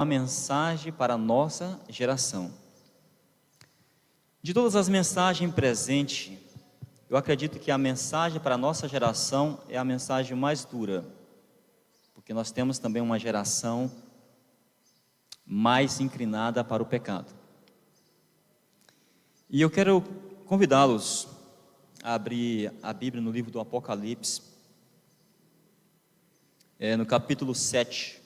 a mensagem para a nossa geração. De todas as mensagens presentes, eu acredito que a mensagem para a nossa geração é a mensagem mais dura, porque nós temos também uma geração mais inclinada para o pecado. E eu quero convidá-los a abrir a Bíblia no livro do Apocalipse, no capítulo 7.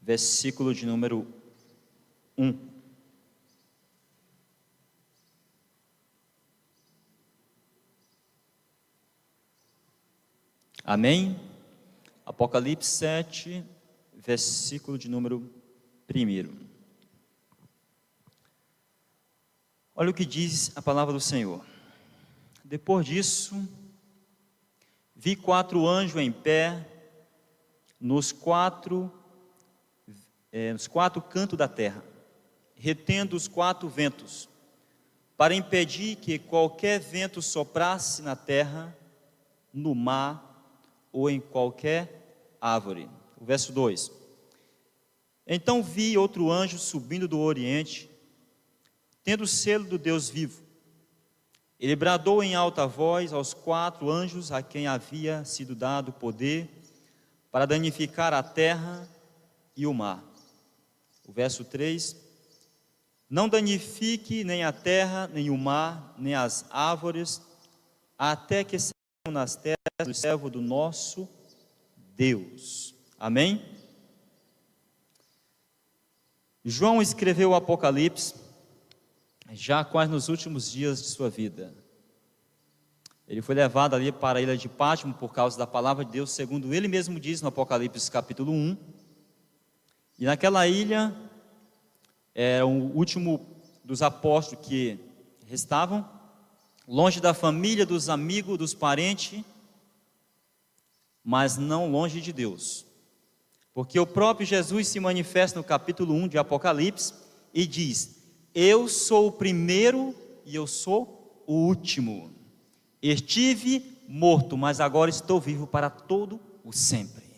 Versículo de número 1. Amém? Apocalipse 7, versículo de número 1. Olha o que diz a palavra do Senhor. Depois disso, vi 4 anjos em pé, nos quatro cantos da terra, retendo os 4 ventos, para impedir que qualquer vento soprasse na terra, no mar ou em qualquer árvore. O verso 2. Então vi outro anjo subindo do oriente, tendo o selo do Deus vivo. Ele bradou em alta voz aos 4 anjos a quem havia sido dado poder para danificar a terra e o mar. O verso 3: não danifique nem a terra, nem o mar, nem as árvores, até que sejam nas terras do servo do nosso Deus. Amém? João escreveu o Apocalipse já quase nos últimos dias de sua vida. Ele foi levado ali para a ilha de Pátimo por causa da palavra de Deus, segundo ele mesmo diz no Apocalipse capítulo 1. E naquela ilha, era o último dos apóstolos que restavam, longe da família, dos amigos, dos parentes, mas não longe de Deus. Porque o próprio Jesus se manifesta no capítulo 1 de Apocalipse e diz: eu sou o primeiro e eu sou o último. Estive morto, mas agora estou vivo para todo o sempre.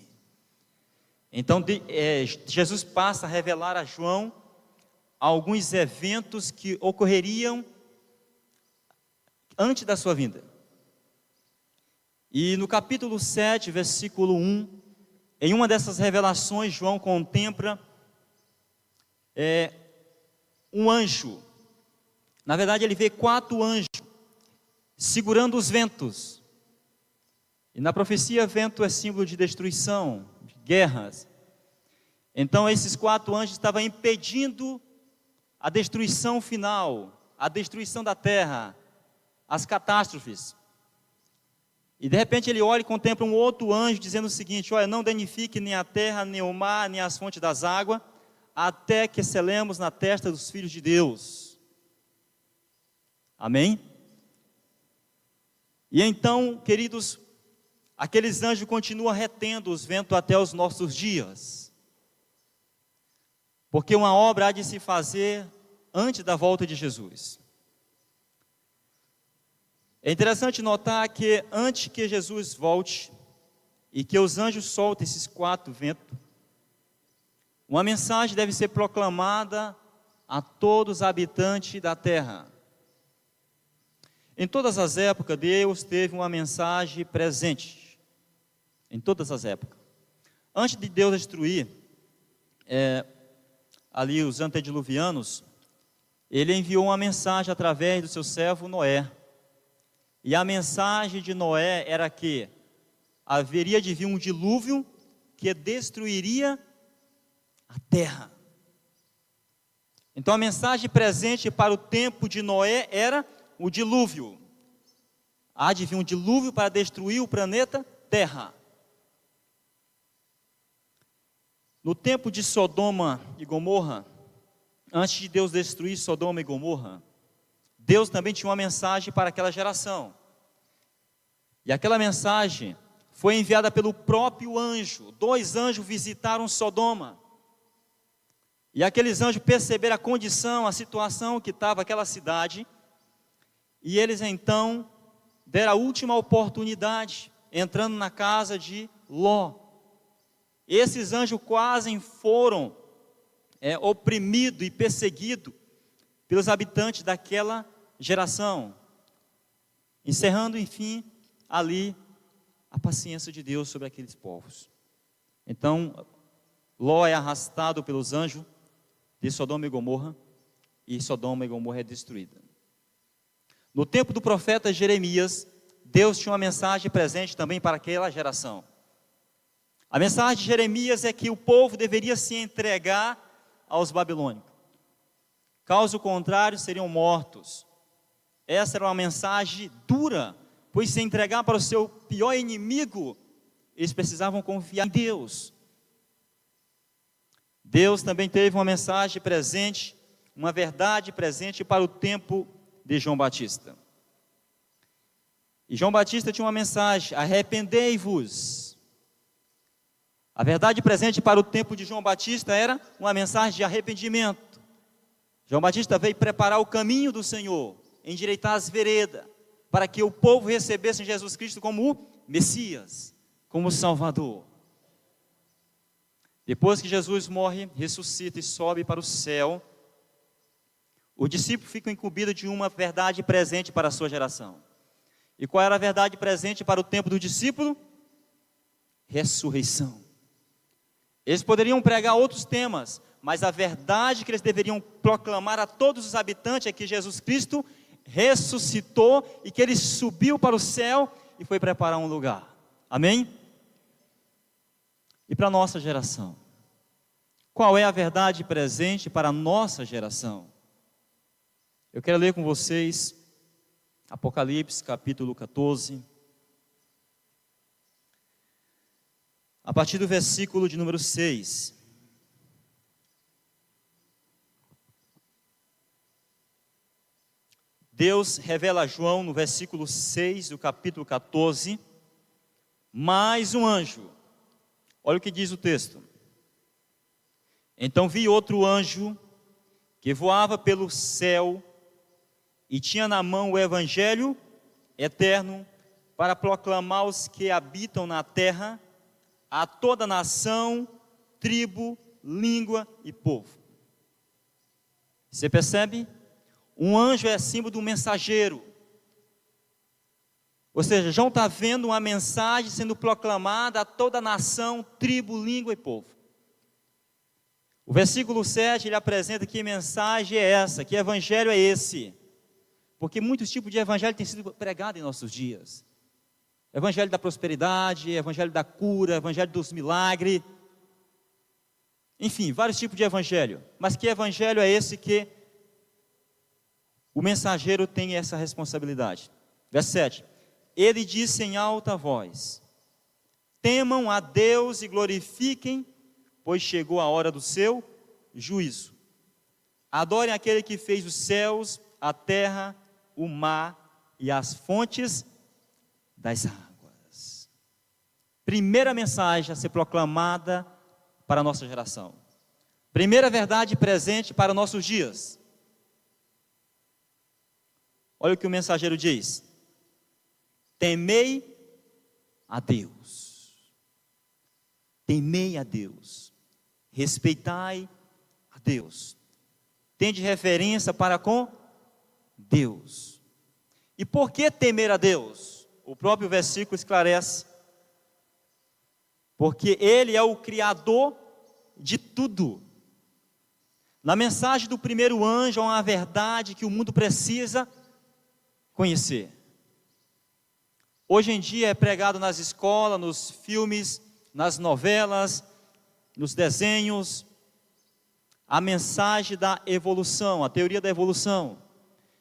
Então Jesus passa a revelar a João alguns eventos que ocorreriam antes da sua vinda. E no capítulo 7, versículo 1, em uma dessas revelações, João contempla um anjo. Na verdade, ele vê 4 anjos segurando os ventos. E na profecia, vento é símbolo de destruição, de guerras. Então, esses 4 anjos estavam impedindo a destruição final, a destruição da terra, as catástrofes. E de repente ele olha e contempla um outro anjo dizendo o seguinte: olha, não danifique nem a terra, nem o mar, nem as fontes das águas, até que selemos na testa dos filhos de Deus. Amém? E então, queridos, aqueles anjos continuam retendo os ventos até os nossos dias. Porque uma obra há de se fazer antes da volta de Jesus. É interessante notar que antes que Jesus volte e que os anjos soltem esses 4 ventos, uma mensagem deve ser proclamada a todos os habitantes da terra. Em todas as épocas, Deus teve uma mensagem presente. Em todas as épocas. Antes de Deus destruir ali os antediluvianos, ele enviou uma mensagem através do seu servo Noé. E a mensagem de Noé era que haveria de vir um dilúvio que destruiria a terra. Então a mensagem presente para o tempo de Noé era o dilúvio. Há de vir um dilúvio para destruir o planeta Terra. No tempo de Sodoma e Gomorra, antes de Deus destruir Sodoma e Gomorra, Deus também tinha uma mensagem para aquela geração. E aquela mensagem foi enviada pelo próprio anjo. 2 anjos visitaram Sodoma. E aqueles anjos perceberam a condição, a situação que estava aquela cidade. E eles então deram a última oportunidade entrando na casa de Ló. Esses anjos quase foram oprimidos e perseguidos pelos habitantes daquela geração, encerrando, enfim, ali a paciência de Deus sobre aqueles povos. Então, Ló é arrastado pelos anjos de Sodoma e Gomorra, e Sodoma e Gomorra é destruída. No tempo do profeta Jeremias, Deus tinha uma mensagem presente também para aquela geração. A mensagem de Jeremias é que o povo deveria se entregar aos babilônicos. Caso contrário, seriam mortos. Essa era uma mensagem dura, pois se entregar para o seu pior inimigo, eles precisavam confiar em Deus. Deus também teve uma mensagem presente, uma verdade presente para o tempo de João Batista. E João Batista tinha uma mensagem: arrependei-vos. A verdade presente para o tempo de João Batista era uma mensagem de arrependimento. João Batista veio preparar o caminho do Senhor, endireitar as veredas, para que o povo recebesse Jesus Cristo como o Messias, como o Salvador. Depois que Jesus morre, ressuscita e sobe para o céu, os discípulos ficam incumbidos de uma verdade presente para a sua geração. E qual era a verdade presente para o tempo do discípulo? Ressurreição. Eles poderiam pregar outros temas, mas a verdade que eles deveriam proclamar a todos os habitantes é que Jesus Cristo ressuscitou e que Ele subiu para o céu e foi preparar um lugar. Amém? E para a nossa geração, qual é a verdade presente para a nossa geração? Eu quero ler com vocês Apocalipse capítulo 14, a partir do versículo de número 6. Deus revela a João no versículo 6 do capítulo 14, mais um anjo. Olha o que diz o texto. Então vi outro anjo que voava pelo céu e tinha na mão o evangelho eterno para proclamar aos que habitam na terra, a toda nação, tribo, língua e povo. Você percebe? Um anjo é símbolo do mensageiro. Ou seja, João está vendo uma mensagem sendo proclamada a toda nação, tribo, língua e povo. O versículo 7, ele apresenta que mensagem é essa, que evangelho é esse. Porque muitos tipos de evangelho têm sido pregados em nossos dias. Evangelho da prosperidade, evangelho da cura, evangelho dos milagres. Enfim, vários tipos de evangelho. Mas que evangelho é esse que o mensageiro tem essa responsabilidade? Verso 7. Ele disse em alta voz: temam a Deus e glorifiquem, pois chegou a hora do seu juízo. Adorem aquele que fez os céus, a terra, o mar e as fontes das águas. Primeira mensagem a ser proclamada para a nossa geração. Primeira verdade presente para nossos dias. Olha o que o mensageiro diz: temei a Deus. Temei a Deus. Respeitai a Deus. Tende referência para com Deus. E por que temer a Deus? O próprio versículo esclarece. Porque Ele é o Criador de tudo. Na mensagem do primeiro anjo há uma verdade que o mundo precisa conhecer. Hoje em dia é pregado nas escolas, nos filmes, nas novelas, nos desenhos, a mensagem da evolução, a teoria da evolução,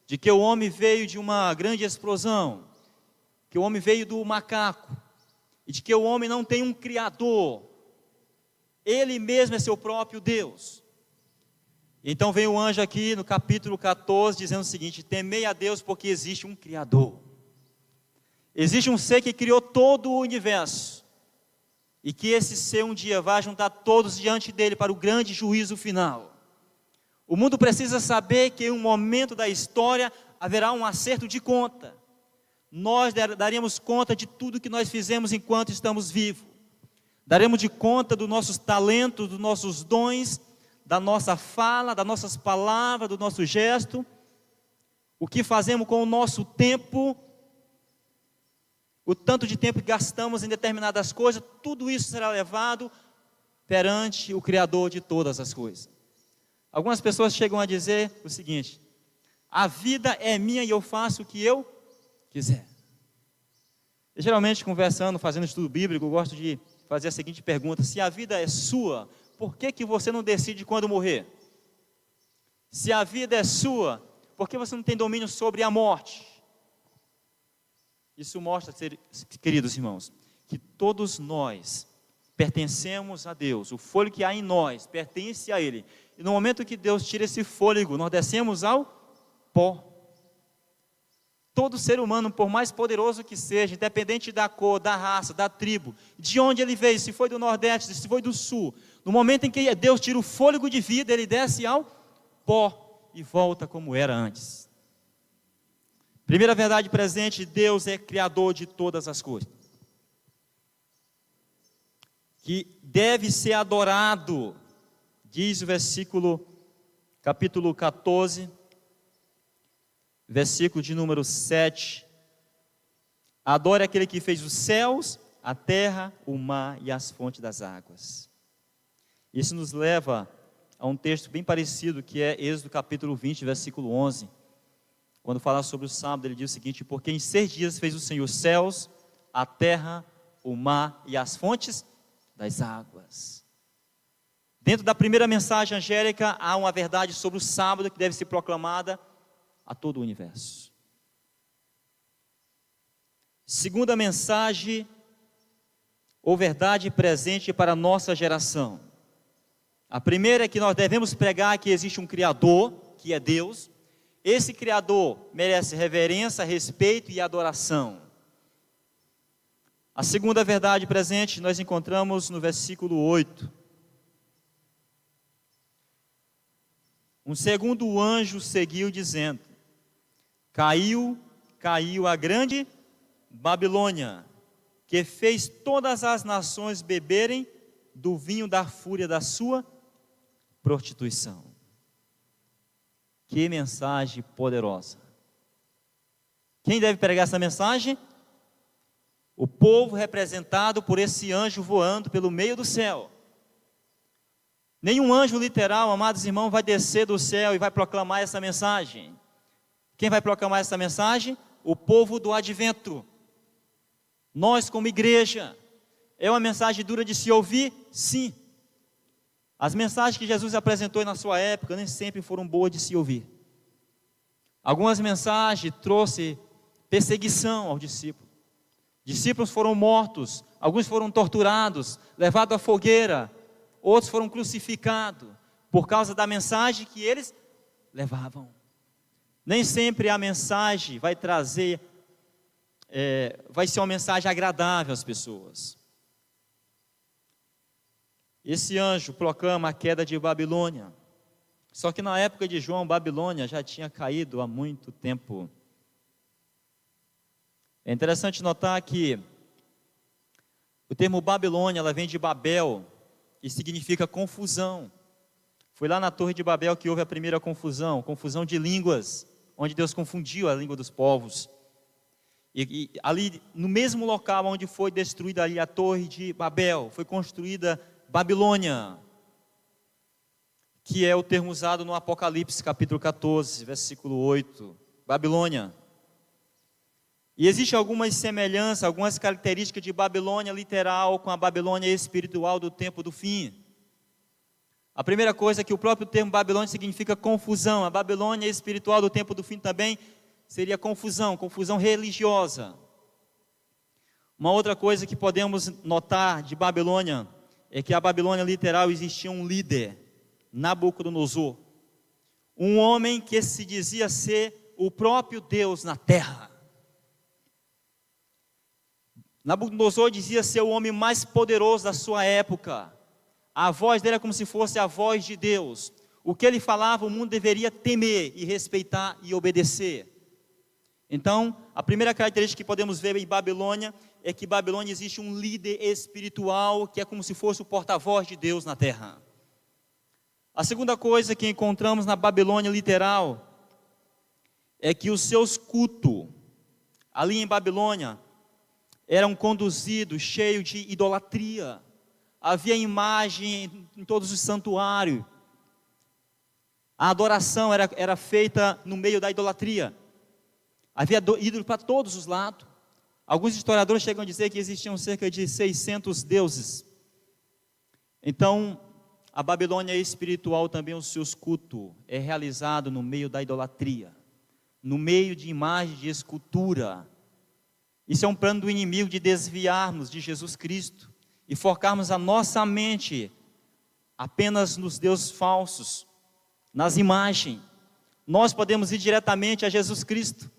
de que o homem veio de uma grande explosão, que o homem veio do macaco, e de que o homem não tem um criador, ele mesmo é seu próprio Deus. Então vem o anjo aqui no capítulo 14 dizendo o seguinte: temei a Deus porque existe um Criador. Existe um ser que criou todo o universo. E que esse ser um dia vai juntar todos diante dele para o grande juízo final. O mundo precisa saber que em um momento da história haverá um acerto de conta. nós daremos conta de tudo que nós fizemos enquanto estamos vivos. Daremos de conta dos nossos talentos, dos nossos dons, da nossa fala, das nossas palavras, do nosso gesto, o que fazemos com o nosso tempo, o tanto de tempo que gastamos em determinadas coisas, tudo isso será levado perante o Criador de todas as coisas. Algumas pessoas chegam a dizer o seguinte: a vida é minha e eu faço o que eu quiser. Eu, geralmente, conversando, fazendo estudo bíblico, eu gosto de fazer a seguinte pergunta: se a vida é sua, por que você não decide quando morrer? Se a vida é sua, por que você não tem domínio sobre a morte? Isso mostra, queridos irmãos, que todos nós pertencemos a Deus. O fôlego que há em nós pertence a Ele. E no momento que Deus tira esse fôlego, nós descemos ao pó. Todo ser humano, por mais poderoso que seja, independente da cor, da raça, da tribo, de onde ele veio, se foi do Nordeste, se foi do Sul, no momento em que Deus tira o fôlego de vida, ele desce ao pó e volta como era antes. Primeira verdade presente: Deus é criador de todas as coisas, que deve ser adorado, diz o capítulo 14, versículo de número 7, adore aquele que fez os céus, a terra, o mar e as fontes das águas. Isso nos leva a um texto bem parecido, que é Êxodo capítulo 20, versículo 11, quando fala sobre o sábado, ele diz o seguinte: porque em 6 dias fez o Senhor os céus, a terra, o mar e as fontes das águas. Dentro da primeira mensagem angélica, há uma verdade sobre o sábado que deve ser proclamada a todo o universo. Segunda mensagem, ou verdade presente para a nossa geração. A primeira é que nós devemos pregar que existe um Criador, que é Deus. Esse Criador merece reverência, respeito e adoração. A segunda verdade presente nós encontramos no versículo 8. Um segundo anjo seguiu dizendo: caiu a grande Babilônia, que fez todas as nações beberem do vinho da fúria da sua prostituição. Que mensagem poderosa! Quem deve pregar essa mensagem? O povo representado por esse anjo voando pelo meio do céu. Nenhum anjo literal, amados irmãos, vai descer do céu e vai proclamar essa mensagem. Quem vai proclamar essa mensagem? O povo do advento. Nós, como igreja. É uma mensagem dura de se ouvir? Sim. As mensagens que Jesus apresentou na sua época nem sempre foram boas de se ouvir. Algumas mensagens trouxe perseguição aos discípulos. Discípulos foram mortos, alguns foram torturados, levados à fogueira, outros foram crucificados por causa da mensagem que eles levavam. Nem sempre a mensagem vai trazer, vai ser uma mensagem agradável às pessoas. Esse anjo proclama a queda de Babilônia. Só que na época de João, Babilônia já tinha caído há muito tempo. É interessante notar que o termo Babilônia, ela vem de Babel, e significa confusão. Foi lá na Torre de Babel que houve a primeira confusão de línguas, onde Deus confundiu a língua dos povos. E ali, no mesmo local onde foi destruída ali a Torre de Babel, foi construída Babilônia, que é o termo usado no Apocalipse capítulo 14, versículo 8, Babilônia. E existe algumas semelhanças, algumas características de Babilônia literal com a Babilônia espiritual do tempo do fim. A primeira coisa é que o próprio termo Babilônia significa confusão. A Babilônia espiritual do tempo do fim também seria confusão religiosa. Uma outra coisa que podemos notar de Babilônia é que a Babilônia literal existia um líder, Nabucodonosor, um homem que se dizia ser o próprio Deus na terra. Nabucodonosor dizia ser o homem mais poderoso da sua época. A voz dele é como se fosse a voz de Deus. O que ele falava, o mundo deveria temer e respeitar e obedecer. Então, a primeira característica que podemos ver em Babilônia é que em Babilônia existe um líder espiritual que é como se fosse o porta-voz de Deus na terra. A segunda coisa que encontramos na Babilônia literal é que os seus cultos, ali em Babilônia, eram conduzidos cheios de idolatria. Havia imagem em todos os santuários. A adoração era feita no meio da idolatria. Havia ídolos para todos os lados. Alguns historiadores chegam a dizer que existiam cerca de 600 deuses. Então, a Babilônia espiritual também, os seus cultos, é realizado no meio da idolatria, no meio de imagens de escultura. Isso é um plano do inimigo de desviarmos de Jesus Cristo e focarmos a nossa mente apenas nos deuses falsos, nas imagens. Nós podemos ir diretamente a Jesus Cristo.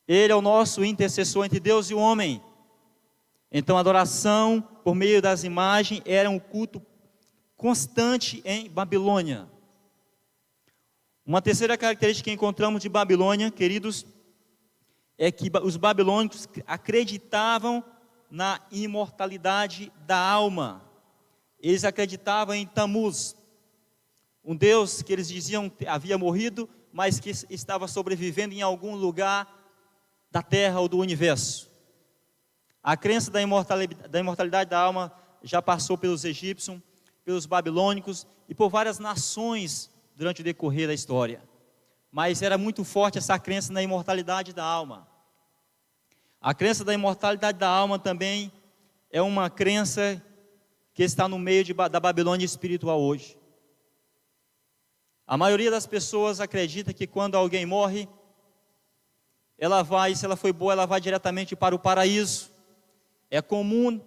Ele é o nosso intercessor entre Deus e o homem. Então a adoração por meio das imagens era um culto constante em Babilônia. Uma terceira característica que encontramos de Babilônia, queridos, é que os babilônicos acreditavam na imortalidade da alma. Eles acreditavam em Tamuz, um deus que eles diziam havia morrido, mas que estava sobrevivendo em algum lugar da terra ou do universo. A crença da imortalidade da alma já passou pelos egípcios, pelos babilônicos e por várias nações durante o decorrer da história. Mas era muito forte essa crença na imortalidade da alma. A crença da imortalidade da alma também é uma crença que está no meio da Babilônia espiritual hoje. A maioria das pessoas acredita que quando alguém morre, ela vai, se ela foi boa, ela vai diretamente para o paraíso. É comum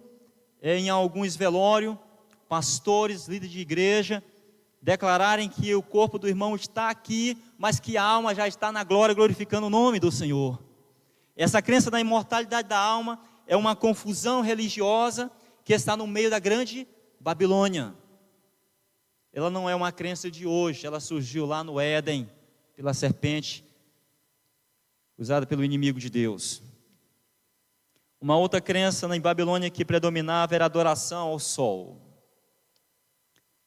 em alguns velórios, pastores, líderes de igreja, declararem que o corpo do irmão está aqui, mas que a alma já está na glória, glorificando o nome do Senhor. Essa crença da imortalidade da alma é uma confusão religiosa que está no meio da grande Babilônia. Ela não é uma crença de hoje, ela surgiu lá no Éden, pela serpente, usada pelo inimigo de Deus. Uma outra crença na Babilônia que predominava era a adoração ao sol.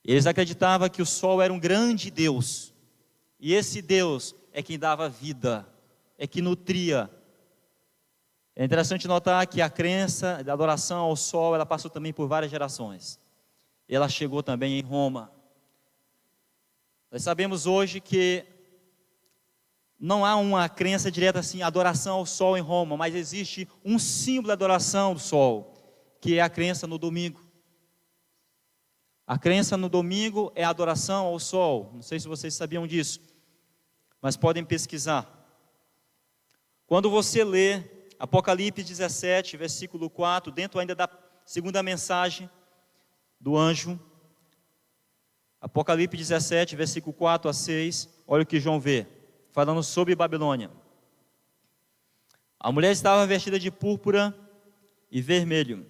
Eles acreditavam que o sol era um grande Deus, e esse Deus é quem dava vida, é que nutria. É interessante notar que a crença da adoração ao sol, ela passou também por várias gerações. Ela chegou também em Roma. Nós sabemos hoje que não há uma crença direta assim, adoração ao sol em Roma, mas existe um símbolo da adoração do sol, que é a crença no domingo. A crença no domingo é a adoração ao sol. Não sei se vocês sabiam disso, mas podem pesquisar. Quando você lê Apocalipse 17, versículo 4, dentro ainda da segunda mensagem do anjo, Apocalipse 17, versículo 4 a 6, olha o que João vê, falando sobre Babilônia. A mulher estava vestida de púrpura e vermelho,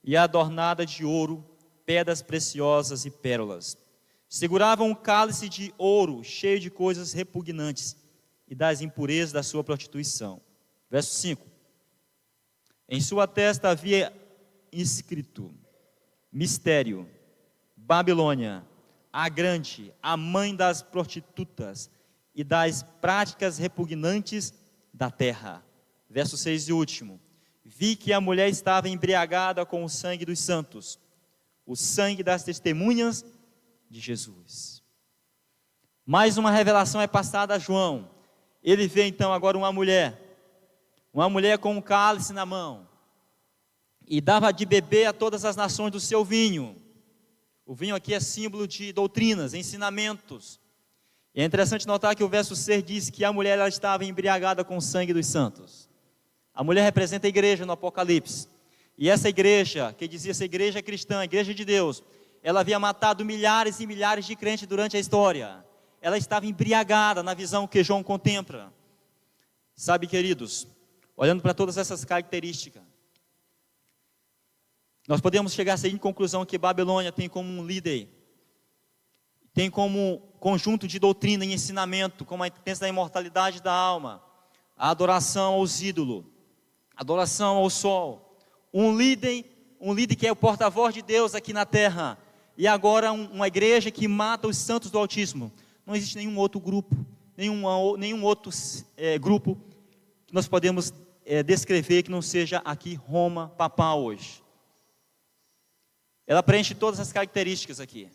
e adornada de ouro, pedras preciosas e pérolas. Segurava um cálice de ouro, cheio de coisas repugnantes, e das impurezas da sua prostituição. Verso 5. Em sua testa havia escrito: mistério, Babilônia, a grande, a mãe das prostitutas e das práticas repugnantes da terra. Verso 6 e último. Vi que a mulher estava embriagada com o sangue dos santos, o sangue das testemunhas de Jesus. Mais uma revelação é passada a João. Ele vê então agora uma mulher com um cálice na mão, e dava de beber a todas as nações do seu vinho. O vinho aqui é símbolo de doutrinas, ensinamentos. E é interessante notar que o verso 6 diz que a mulher ela estava embriagada com o sangue dos santos. A mulher representa a igreja no Apocalipse. E essa igreja, que dizia essa igreja cristã, a igreja de Deus, ela havia matado milhares e milhares de crentes durante a história. Ela estava embriagada na visão que João contempla. Sabe, queridos, olhando para todas essas características, nós podemos chegar à seguinte conclusão: que Babilônia tem como um líder, tem como conjunto de doutrina e ensinamento, como a crença da imortalidade da alma, a adoração aos ídolos, adoração ao sol, um líder que é o porta-voz de Deus aqui na terra, e agora uma igreja que mata os santos do Altíssimo. Não existe nenhum outro grupo, nenhum outro grupo que nós podemos descrever que não seja aqui Roma papal hoje. Ela preenche todas as características aqui.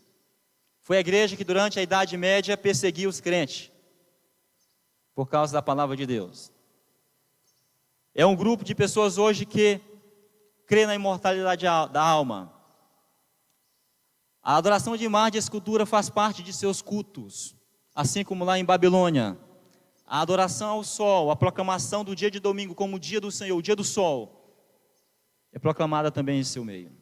Foi a igreja que durante a Idade Média perseguiu os crentes, por causa da palavra de Deus. É um grupo de pessoas hoje que crê na imortalidade da alma. A adoração de imagem e escultura faz parte de seus cultos, assim como lá em Babilônia. A adoração ao sol, a proclamação do dia de domingo como o dia do Senhor, o dia do sol, é proclamada também em seu meio.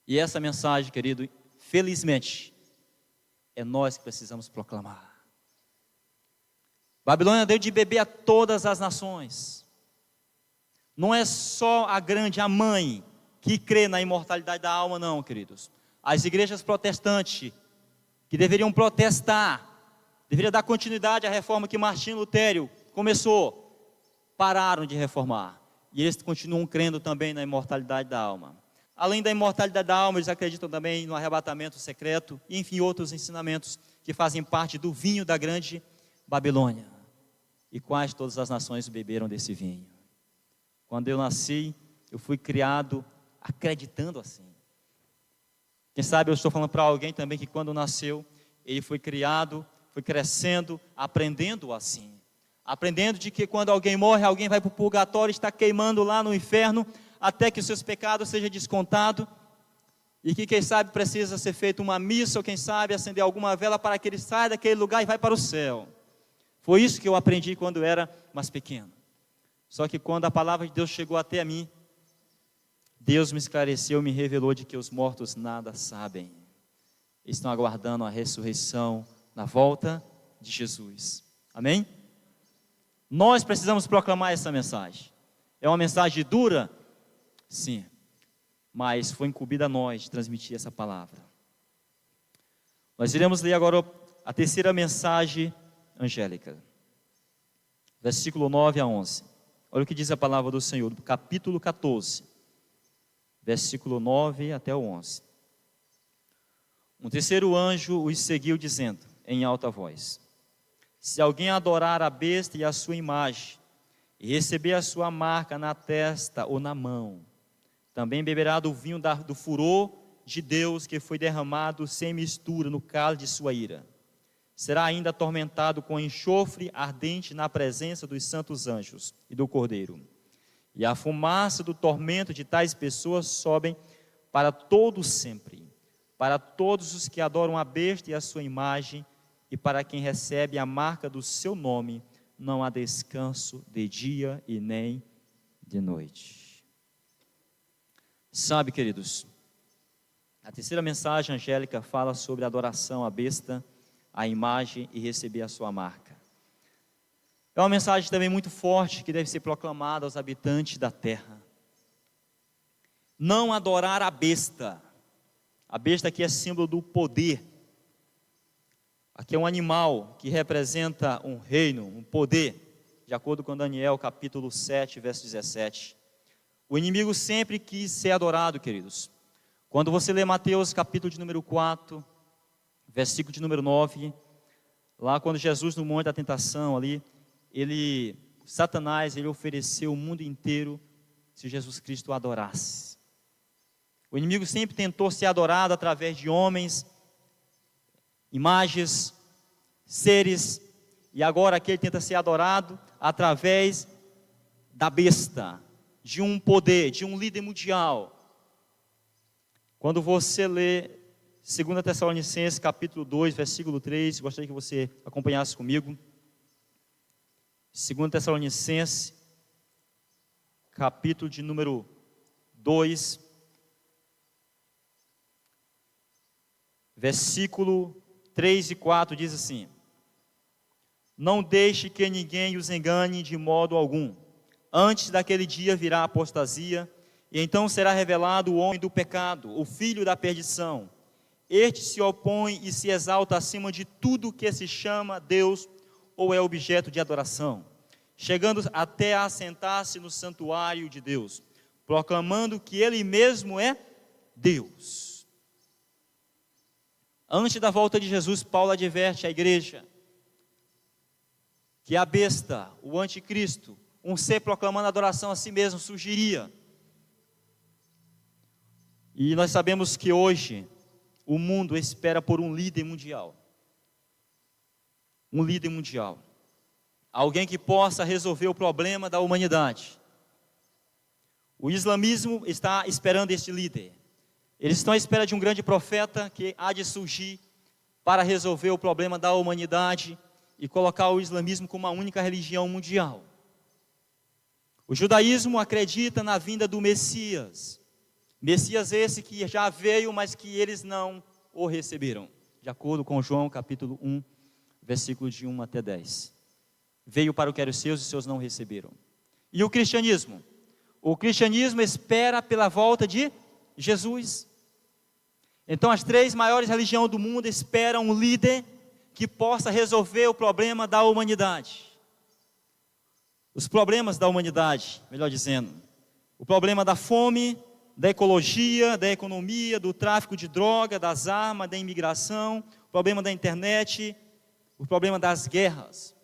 E essa mensagem, querido, felizmente, é nós que precisamos proclamar. Babilônia deu de beber a todas as nações. Não é só a grande, a mãe, que crê na imortalidade da alma, não, queridos. As igrejas protestantes, que deveriam protestar, deveriam dar continuidade à reforma que Martinho Lutero começou, pararam de reformar. E eles continuam crendo também na imortalidade da alma. Além da imortalidade da alma, eles acreditam também no arrebatamento secreto, e enfim, outros ensinamentos que fazem parte do vinho da grande Babilônia. E quase todas as nações beberam desse vinho. Quando eu nasci, eu fui criado acreditando assim. Quem sabe eu estou falando para alguém também que quando nasceu, ele foi criado, foi crescendo, aprendendo assim. Aprendendo de que quando alguém morre, alguém vai para o purgatório, está queimando lá no inferno, até que os seus pecados sejam descontados. E que quem sabe precisa ser feita uma missa, ou quem sabe acender alguma vela para que ele saia daquele lugar e vai para o céu. Foi isso que eu aprendi quando eu era mais pequeno. Só que quando a palavra de Deus chegou até a mim, Deus me esclareceu, me revelou de que os mortos nada sabem. Estão aguardando a ressurreição na volta de Jesus. Amém? Nós precisamos proclamar essa mensagem. É uma mensagem dura? Sim. Mas foi incumbida a nós de transmitir essa palavra. Nós iremos ler agora a terceira mensagem angélica. Versículo 9 a 11. Olha o que diz a palavra do Senhor, do capítulo 14. Versículo 9 até o 11. Um terceiro anjo os seguiu dizendo, em alta voz: se alguém adorar a besta e a sua imagem, e receber a sua marca na testa ou na mão, também beberá do vinho do furor de Deus que foi derramado sem mistura no cálice de sua ira. Será ainda atormentado com enxofre ardente na presença dos santos anjos e do Cordeiro. E a fumaça do tormento de tais pessoas sobem para todo sempre, para todos os que adoram a besta e a sua imagem, e para quem recebe a marca do seu nome, não há descanso de dia e nem de noite. Sabe, queridos, a terceira mensagem angélica fala sobre a adoração à besta, a imagem e receber a sua marca. É uma mensagem também muito forte que deve ser proclamada aos habitantes da terra. Não adorar a besta. A besta aqui é símbolo do poder. Aqui é um animal que representa um reino, um poder, de acordo com Daniel capítulo 7, verso 17. O inimigo sempre quis ser adorado, queridos. Quando você lê Mateus capítulo de número 4, versículo de número 9, lá quando Jesus no monte da tentação ali, Satanás ofereceu o mundo inteiro se Jesus Cristo o adorasse. O inimigo sempre tentou ser adorado através de homens, imagens, seres, e agora aqui ele tenta ser adorado através da besta, de um poder, de um líder mundial. Quando você lê 2 Tessalonicenses capítulo 2, versículo 3, gostaria que você acompanhasse comigo. 2 Tessalonicenses, capítulo de número 2, versículo 3 e 4, diz assim: não deixe que ninguém os engane de modo algum. Antes daquele dia virá a apostasia, e então será revelado o homem do pecado, o filho da perdição. Este se opõe e se exalta acima de tudo que se chama Deus ou é objeto de adoração, chegando até a assentar-se no santuário de Deus, proclamando que Ele mesmo é Deus. Antes da volta de Jesus, Paulo adverte a igreja que a besta, o anticristo, um ser proclamando adoração a si mesmo, surgiria. E nós sabemos que hoje o mundo espera por um líder mundial. Um líder mundial. Alguém que possa resolver o problema da humanidade. O islamismo está esperando este líder. Eles estão à espera de um grande profeta que há de surgir para resolver o problema da humanidade e colocar o islamismo como uma única religião mundial. O judaísmo acredita na vinda do Messias. Messias esse que já veio, mas que eles não o receberam. De acordo com João capítulo 1, versículos de 1 até 10. Veio para o que eram os seus e os seus não receberam. E o cristianismo? O cristianismo espera pela volta de Jesus. Então as três maiores religiões do mundo esperam um líder que possa resolver o problema da humanidade. Os problemas da humanidade, melhor dizendo. O problema da fome, da ecologia, da economia, do tráfico de droga, das armas, da imigração, o problema da internet, o problema das guerras.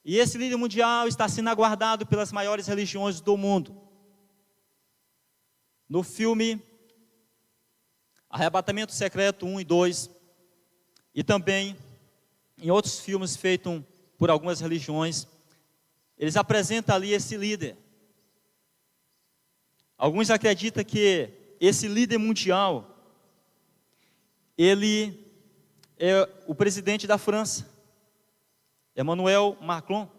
E esse líder mundial está sendo aguardado pelas maiores religiões do mundo. No filme Arrebatamento Secreto 1 e 2, e também em outros filmes feitos por algumas religiões, eles apresentam ali esse líder. Alguns acreditam que esse líder mundial, ele é o presidente da França, Emmanuel Macron.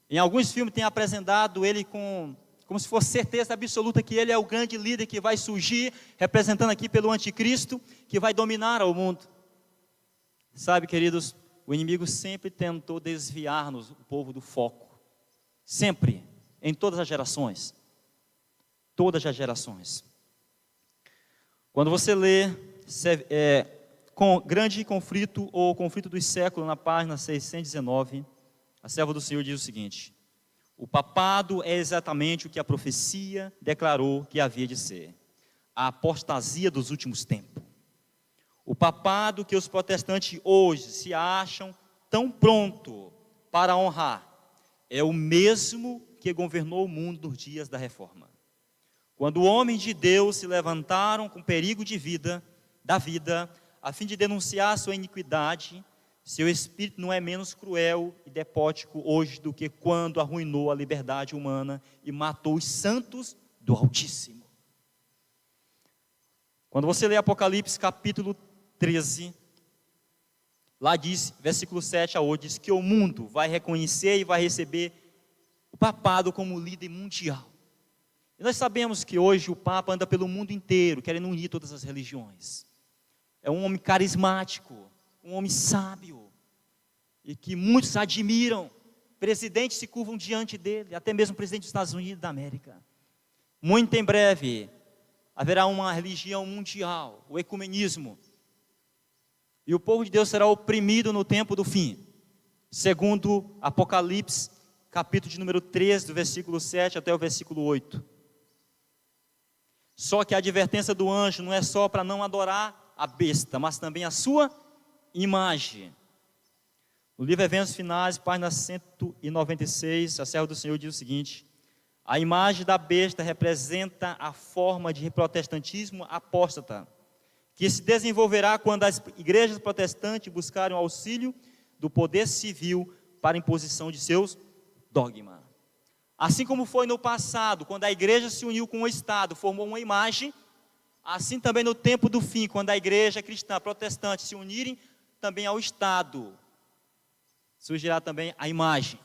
Em alguns filmes tem apresentado ele como se fosse certeza absoluta que ele é o grande líder que vai surgir, representando aqui pelo anticristo, que vai dominar o mundo. Sabe, queridos, o inimigo sempre tentou desviar-nos, o povo, do foco. Sempre, em todas as gerações. Todas as gerações. Quando você lê com grande conflito ou conflito dos séculos, na página 619, a serva do Senhor diz o seguinte: o papado é exatamente o que a profecia declarou que havia de ser: a apostasia dos últimos tempos. O papado que os protestantes hoje se acham tão pronto para honrar é o mesmo que governou o mundo nos dias da Reforma. Quando homens de Deus se levantaram com perigo da vida, a fim de denunciar sua iniquidade, seu espírito não é menos cruel e despótico hoje do que quando arruinou a liberdade humana e matou os santos do Altíssimo. Quando você lê Apocalipse capítulo 13, lá diz, versículo 7 a 8, diz que o mundo vai reconhecer e vai receber o papado como líder mundial. E nós sabemos que hoje o Papa anda pelo mundo inteiro, querendo unir todas as religiões. É um homem carismático, um homem sábio, e que muitos admiram. Presidentes se curvam diante dele, até mesmo o presidente dos Estados Unidos da América. Muito em breve haverá uma religião mundial, o ecumenismo, e o povo de Deus será oprimido no tempo do fim, segundo Apocalipse, capítulo de número 13, do versículo 7 até o versículo 8. Só que a advertência do anjo não é só para não adorar a besta, mas também a sua imagem. No livro Eventos Finais, página 196, a serva do Senhor diz o seguinte: a imagem da besta representa a forma de protestantismo apóstata, que se desenvolverá quando as igrejas protestantes buscarem o auxílio do poder civil para a imposição de seus dogmas. Assim como foi no passado, quando a igreja se uniu com o Estado, formou uma imagem, assim também no tempo do fim, quando a igreja cristã protestante se unirem também ao Estado, surgirá também a imagem,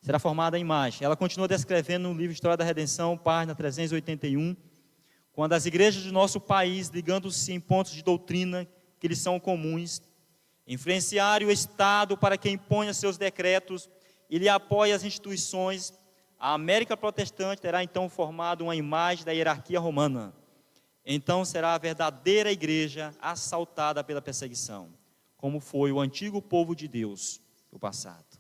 será formada a imagem. Ela continua descrevendo no livro História da Redenção, página 381, quando as igrejas do nosso país, ligando-se em pontos de doutrina que lhes são comuns, influenciarem o Estado para que imponha seus decretos e lhe apoie as instituições, a América protestante terá então formado uma imagem da hierarquia romana. Então será a verdadeira igreja assaltada pela perseguição, como foi o antigo povo de Deus do passado.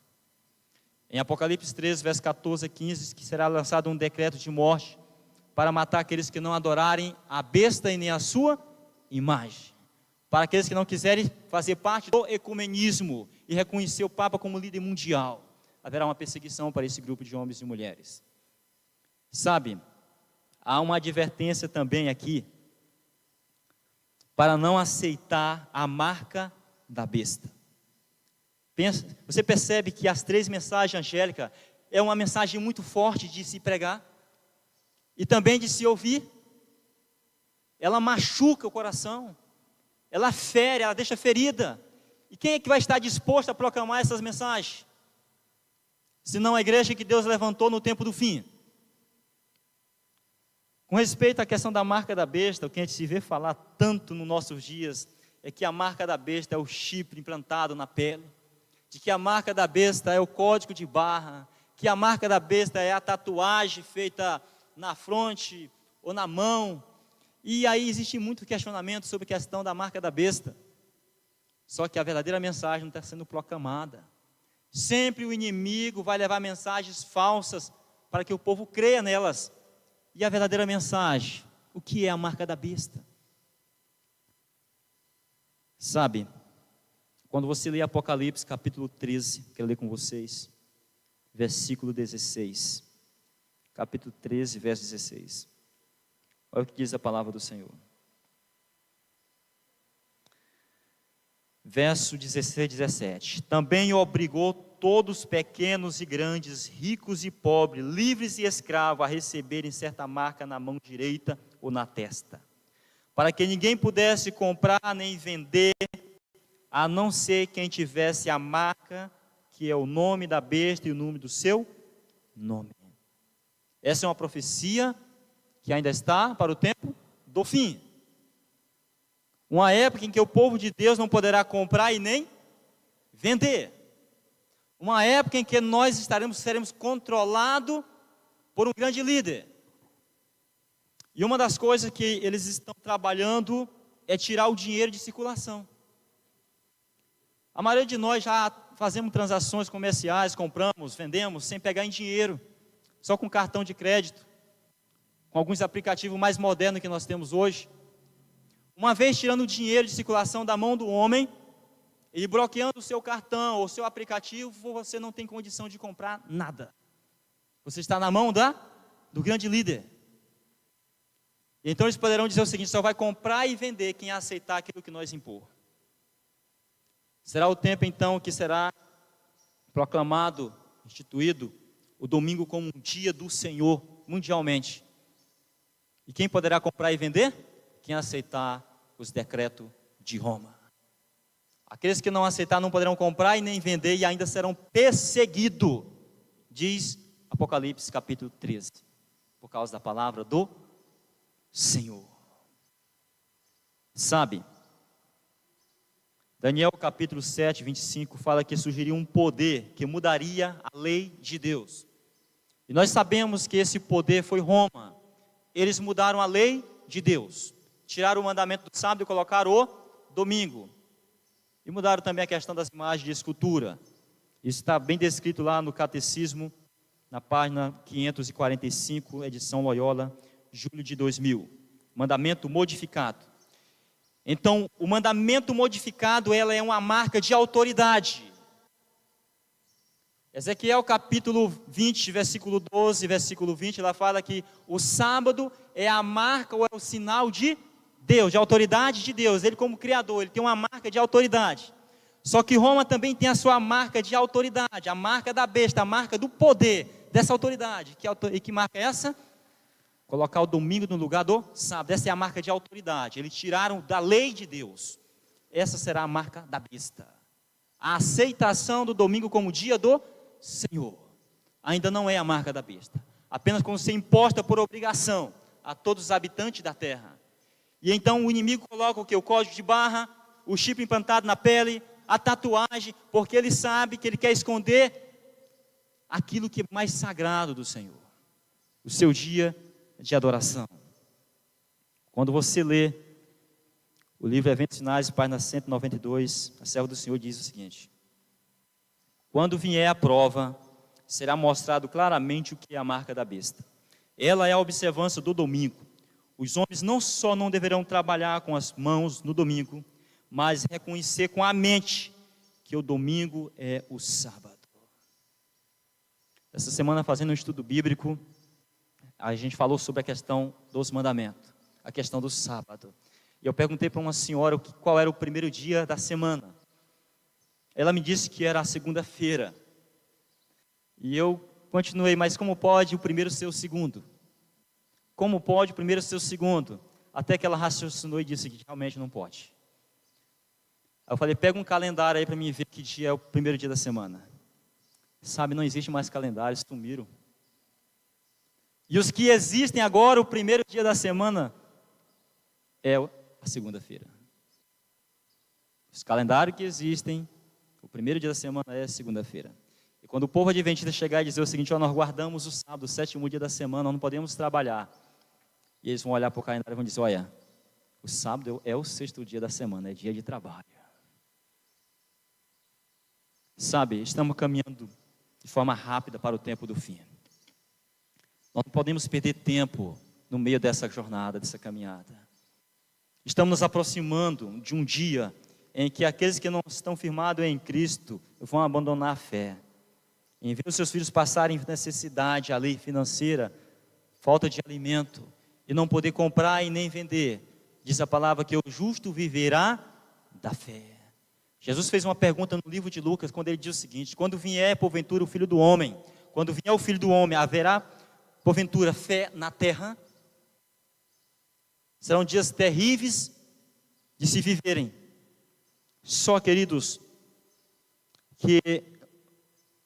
Em Apocalipse 13, versos 14 a 15, diz que será lançado um decreto de morte para matar aqueles que não adorarem a besta e nem a sua imagem. Para aqueles que não quiserem fazer parte do ecumenismo e reconhecer o Papa como líder mundial, haverá uma perseguição para esse grupo de homens e mulheres. Sabe, há uma advertência também aqui para não aceitar a marca da besta. Você percebe que as 3 mensagens angélicas é uma mensagem muito forte de se pregar e também de se ouvir. Ela machuca o coração, ela fere, ela deixa ferida. E quem é que vai estar disposto a proclamar essas mensagens? Senão a igreja que Deus levantou no tempo do fim. Com respeito à questão da marca da besta, o que a gente se vê falar tanto nos nossos dias é que a marca da besta é o chifre implantado na pele, de que a marca da besta é o código de barra, que a marca da besta é a tatuagem feita na fronte ou na mão. E aí existe muito questionamento sobre a questão da marca da besta. Só que a verdadeira mensagem não está sendo proclamada. Sempre o inimigo vai levar mensagens falsas para que o povo creia nelas. E a verdadeira mensagem, o que é a marca da besta? Sabe, quando você lê Apocalipse capítulo 13, quero ler com vocês, versículo 16. Capítulo 13, verso 16. Olha o que diz a palavra do Senhor. Verso 16 e 17. Também obrigou todos pequenos e grandes, ricos e pobres, livres e escravos, a receberem certa marca na mão direita ou na testa, para que ninguém pudesse comprar nem vender, a não ser quem tivesse a marca, que é o nome da besta e o nome do seu nome. Essa é uma profecia que ainda está para o tempo do fim. Uma época em que o povo de Deus não poderá comprar e nem vender. Uma época em que nós seremos controlados por um grande líder. E uma das coisas que eles estão trabalhando é tirar o dinheiro de circulação. A maioria de nós já fazemos transações comerciais, compramos, vendemos, sem pegar em dinheiro, só com cartão de crédito, com alguns aplicativos mais modernos que nós temos hoje. Uma vez tirando o dinheiro de circulação da mão do homem, e bloqueando o seu cartão ou o seu aplicativo, você não tem condição de comprar nada. Você está na mão do grande líder. Então eles poderão dizer o seguinte: só vai comprar e vender quem aceitar aquilo que nós impor. Será o tempo então que será proclamado, instituído, o domingo como um dia do Senhor, mundialmente. E quem poderá comprar e vender? Quem aceitar os decretos de Roma. Aqueles que não aceitar não poderão comprar e nem vender e ainda serão perseguidos, diz Apocalipse capítulo 13, por causa da palavra do Senhor. Sabe, Daniel capítulo 7, 25 fala que surgiria um poder que mudaria a lei de Deus. E nós sabemos que esse poder foi Roma. Eles mudaram a lei de Deus, tiraram o mandamento do sábado e colocaram o domingo. E mudaram também a questão das imagens de escultura. Isso está bem descrito lá no Catecismo, na página 545, edição Loyola, julho de 2000. Mandamento modificado. Então, o mandamento modificado, ela é uma marca de autoridade. Ezequiel capítulo 20, versículo 12, versículo 20, ela fala que o sábado é a marca ou é o sinal de Deus, de autoridade de Deus. Ele como criador, ele tem uma marca de autoridade. Só que Roma também tem a sua marca de autoridade, a marca da besta, a marca do poder dessa autoridade. E que marca é essa? Colocar o domingo no lugar do sábado. Essa é a marca de autoridade. Eles tiraram da lei de Deus. Essa será a marca da besta. A aceitação do domingo como dia do Senhor. Ainda não é a marca da besta. Apenas quando ser imposta por obrigação a todos os habitantes da terra. E então o inimigo coloca o que? O código de barra, o chip implantado na pele, a tatuagem, porque ele sabe que ele quer esconder aquilo que é mais sagrado do Senhor. O seu dia de adoração. Quando você lê o livro Eventos Sinais, página 192, a serva do Senhor diz o seguinte: quando vier a prova, será mostrado claramente o que é a marca da besta. Ela é a observância do domingo. Os homens não só não deverão trabalhar com as mãos no domingo, mas reconhecer com a mente que o domingo é o sábado. Essa semana, fazendo um estudo bíblico, a gente falou sobre a questão dos mandamentos, a questão do sábado. E eu perguntei para uma senhora qual era o primeiro dia da semana. Ela me disse que era a segunda-feira. E eu continuei, mas como pode o primeiro ser o segundo? Como pode o primeiro ser o segundo? Até que ela raciocinou e disse que realmente não pode. Aí eu falei, pega um calendário aí para mim ver que dia é o primeiro dia da semana. Sabe, não existe mais calendário, sumiram. E os que existem agora, o primeiro dia da semana é a segunda-feira. Os calendários que existem, o primeiro dia da semana é a segunda-feira. E quando o povo adventista chegar e dizer o seguinte, nós guardamos o sábado, o sétimo dia da semana, nós não podemos trabalhar. E eles vão olhar para o calendário e vão dizer, olha, o sábado é o sexto dia da semana, é dia de trabalho. Sabe, estamos caminhando de forma rápida para o tempo do fim. Nós não podemos perder tempo no meio dessa jornada, dessa caminhada. Estamos nos aproximando de um dia em que aqueles que não estão firmados em Cristo vão abandonar a fé. Em ver os seus filhos passarem necessidade, a lei financeira, falta de alimento, e não poder comprar e nem vender. Diz a palavra que o justo viverá da fé. Jesus fez uma pergunta no livro de Lucas, quando ele diz o seguinte, quando vier porventura o Filho do Homem, quando vier o Filho do Homem, haverá porventura fé na terra? Serão dias terríveis de se viverem. Só, queridos, que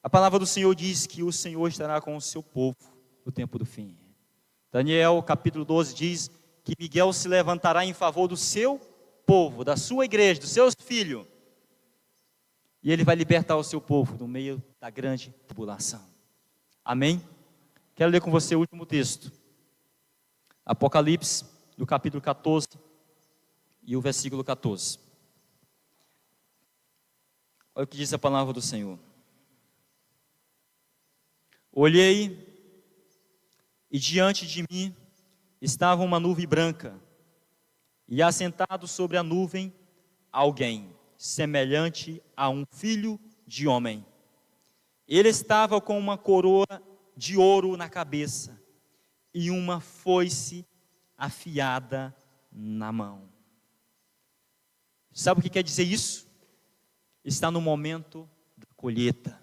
a palavra do Senhor diz que o Senhor estará com o seu povo no tempo do fim. Daniel capítulo 12 diz que Miguel se levantará em favor do seu povo, da sua igreja, dos seus filhos. E ele vai libertar o seu povo no meio da grande tribulação. Amém? Quero ler com você o último texto. Apocalipse, do capítulo 14 e o versículo 14. Olha o que diz a palavra do Senhor. Olhei, e diante de mim estava uma nuvem branca, e assentado sobre a nuvem, alguém semelhante a um filho de homem. Ele estava com uma coroa de ouro na cabeça, e uma foice afiada na mão. Sabe o que quer dizer isso? Está no momento da colheita.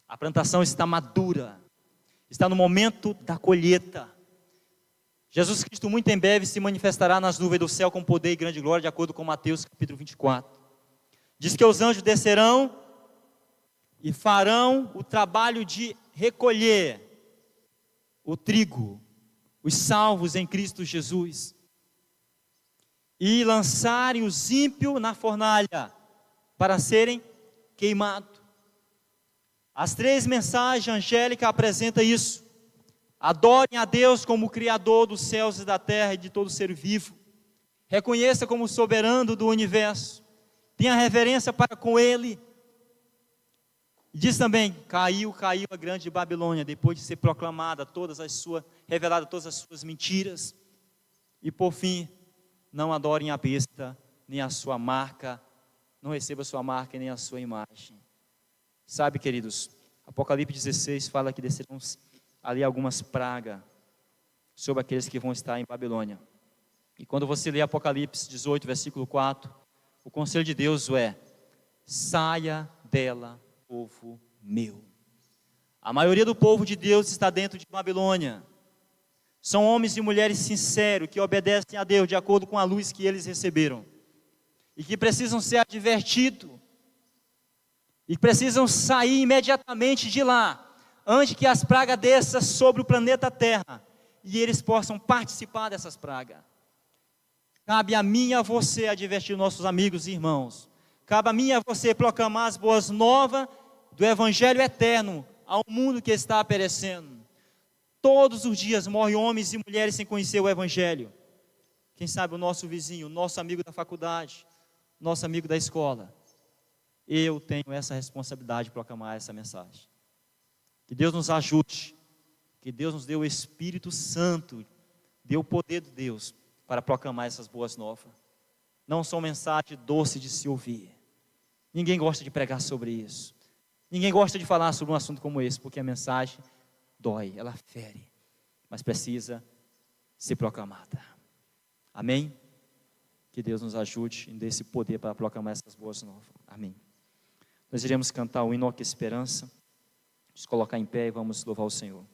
A plantação está madura. Está no momento da colheita. Jesus Cristo muito em breve se manifestará nas nuvens do céu com poder e grande glória, de acordo com Mateus capítulo 24. Diz que os anjos descerão e farão o trabalho de recolher o trigo, os salvos em Cristo Jesus, e lançarem os ímpios na fornalha para serem queimados. As três mensagens angélicas apresentam isso. Adorem a Deus como o Criador dos céus e da terra e de todo ser vivo. Reconheça como soberano do universo. Tenha reverência para com Ele. Diz também, caiu a grande Babilônia, depois de ser proclamada revelada todas as suas mentiras. E por fim, não adorem a besta, nem a sua marca, não receba a sua marca, nem a sua imagem. Sabe, queridos, Apocalipse 16 fala que descerão ali algumas pragas sobre aqueles que vão estar em Babilônia. E quando você lê Apocalipse 18, versículo 4, o conselho de Deus é: saia dela, povo meu. A maioria do povo de Deus está dentro de Babilônia. São homens e mulheres sinceros, que obedecem a Deus de acordo com a luz que eles receberam. E que precisam ser advertidos. E precisam sair imediatamente de lá, antes que as pragas desçam sobre o planeta Terra, e eles possam participar dessas pragas. Cabe a mim e a você advertir nossos amigos e irmãos. Cabe a mim e a você proclamar as boas novas do Evangelho eterno ao mundo que está perecendo. Todos os dias morrem homens e mulheres sem conhecer o Evangelho. Quem sabe o nosso vizinho, nosso amigo da faculdade, nosso amigo da escola. Eu tenho essa responsabilidade de proclamar essa mensagem. Que Deus nos ajude, que Deus nos dê o Espírito Santo, dê o poder de Deus para proclamar essas boas novas. Não são mensagens doces de se ouvir. Ninguém gosta de pregar sobre isso. Ninguém gosta de falar sobre um assunto como esse, porque a mensagem dói, ela fere, mas precisa ser proclamada. Amém? Que Deus nos ajude e dê esse poder para proclamar essas boas novas. Amém. Nós iremos cantar o hino que esperança. Vamos colocar em pé e vamos louvar o Senhor.